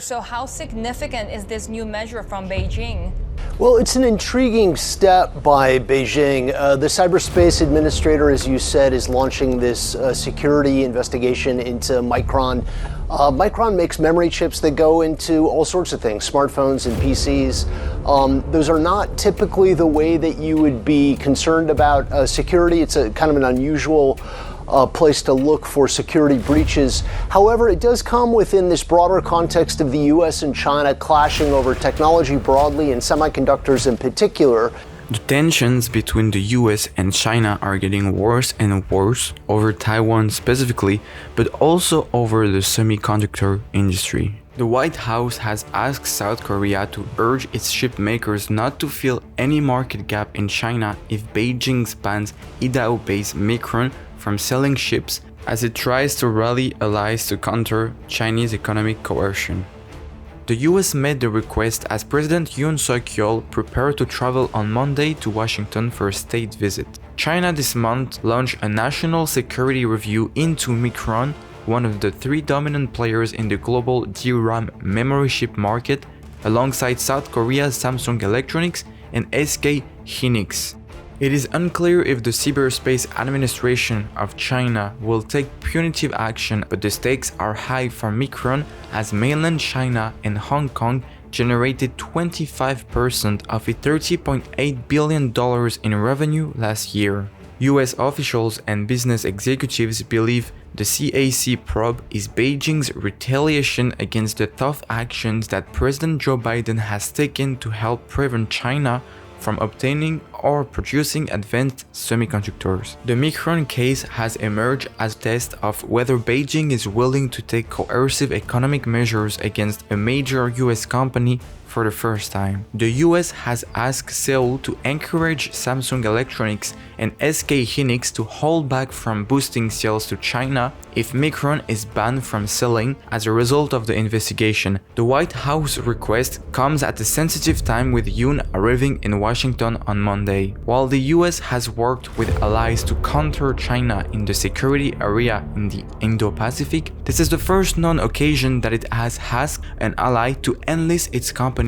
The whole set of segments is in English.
So how significant is this new measure from Beijing? Well, it's an intriguing step by Beijing. The cyberspace administrator, as you said, is launching this security investigation into Micron. Micron makes memory chips that go into all sorts of things, smartphones and PCs. Those are not typically the way that you would be concerned about security. It's a kind of an unusual place to look for security breaches. However, it does come within this broader context of the US and China clashing over technology broadly and semiconductors in particular. The tensions between the US and China are getting worse and worse over Taiwan specifically, but also over the semiconductor industry. The White House has asked South Korea to urge its chip makers not to fill any market gap in China if Beijing bans Idaho-based Micron from selling chips as it tries to rally allies to counter Chinese economic coercion. The US made the request as President Yoon Suk-yeol prepared to travel on Monday to Washington for a state visit. China this month launched a national security review into Micron, one of the three dominant players in the global DRAM memory chip market, alongside South Korea's Samsung Electronics and SK Hynix. It is unclear if the Cyberspace Administration of China will take punitive action, but the stakes are high for Micron as mainland China and Hong Kong generated 25% of its $30.8 billion in revenue last year. US officials and business executives believe the CAC probe is Beijing's retaliation against the tough actions that President Joe Biden has taken to help prevent China from obtaining or producing advanced semiconductors. The Micron case has emerged as a test of whether Beijing is willing to take coercive economic measures against a major US company for the first time. The US has asked Seoul to encourage Samsung Electronics and SK Hynix to hold back from boosting sales to China if Micron is banned from selling as a result of the investigation. The White House request comes at a sensitive time with Yoon arriving in Washington on Monday. While the US has worked with allies to counter China in the security area in the Indo-Pacific, this is the first known occasion that it has asked an ally to enlist its companies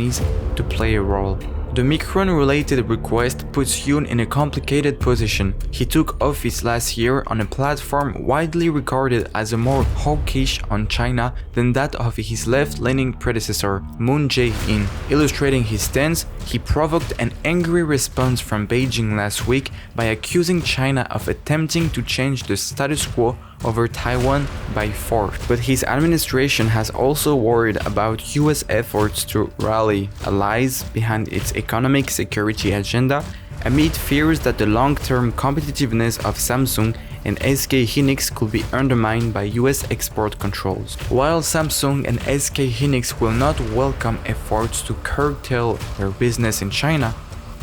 to play a role. The Micron-related request puts Yoon in a complicated position. He took office last year on a platform widely regarded as a more hawkish on China than that of his left-leaning predecessor, Moon Jae-in. Illustrating his stance, he provoked an angry response from Beijing last week by accusing China of attempting to change the status quo over Taiwan by force. But his administration has also worried about US efforts to rally allies behind its economic security agenda amid fears that the long-term competitiveness of Samsung and SK Hynix could be undermined by US export controls. While Samsung and SK Hynix will not welcome efforts to curtail their business in China,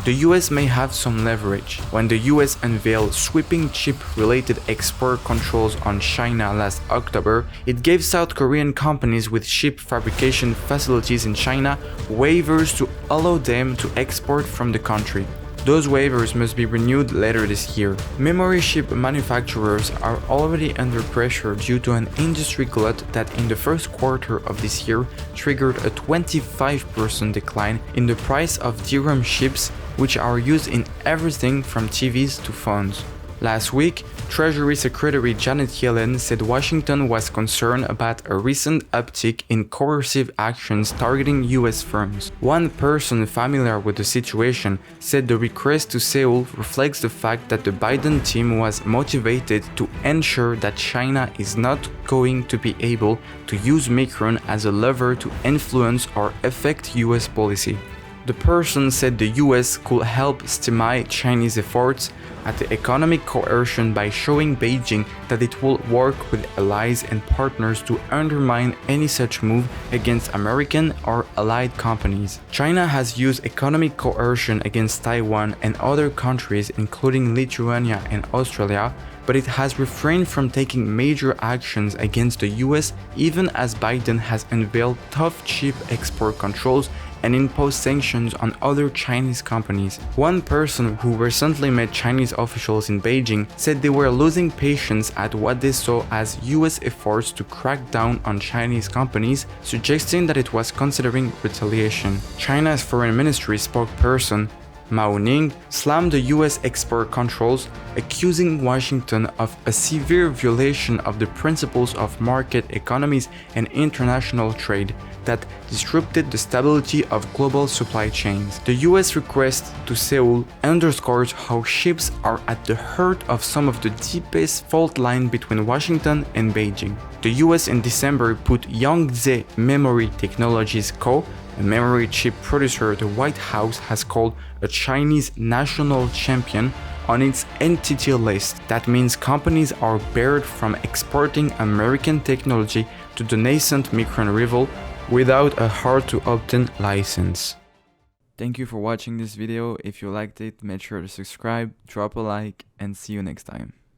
the US may have some leverage. When the US unveiled sweeping chip-related export controls on China last October, it gave South Korean companies with chip fabrication facilities in China waivers to allow them to export from the country. Those waivers must be renewed later this year. Memory chip manufacturers are already under pressure due to an industry glut that in the first quarter of this year triggered a 25% decline in the price of DRAM chips, which are used in everything from TVs to phones. Last week, Treasury Secretary Janet Yellen said Washington was concerned about a recent uptick in coercive actions targeting US firms. One person familiar with the situation said the request to Seoul reflects the fact that the Biden team was motivated to ensure that China is not going to be able to use Micron as a lever to influence or affect US policy. The person said the US could help stymie Chinese efforts at the economic coercion by showing Beijing that it will work with allies and partners to undermine any such move against American or allied companies. China has used economic coercion against Taiwan and other countries including Lithuania and Australia but it has refrained from taking major actions against the US even as Biden has unveiled tough chip export controls and imposed sanctions on other Chinese companies. One person who recently met Chinese officials in Beijing said they were losing patience at what they saw as US efforts to crack down on Chinese companies, suggesting that it was considering retaliation. China's foreign ministry spokesperson Mao Ning slammed the US export controls, accusing Washington of a severe violation of the principles of market economies and international trade that disrupted the stability of global supply chains. The US request to Seoul underscores how ships are at the heart of some of the deepest fault line between Washington and Beijing. The US in December put Yangtze Memory Technologies Co., a memory chip producer the White House has called a Chinese national champion, on its entity list. That means companies are barred from exporting American technology to the nascent Micron rival without a hard-to-obtain license. Thank you for watching this video. If you liked it, make sure to subscribe, drop a like, and see you next time.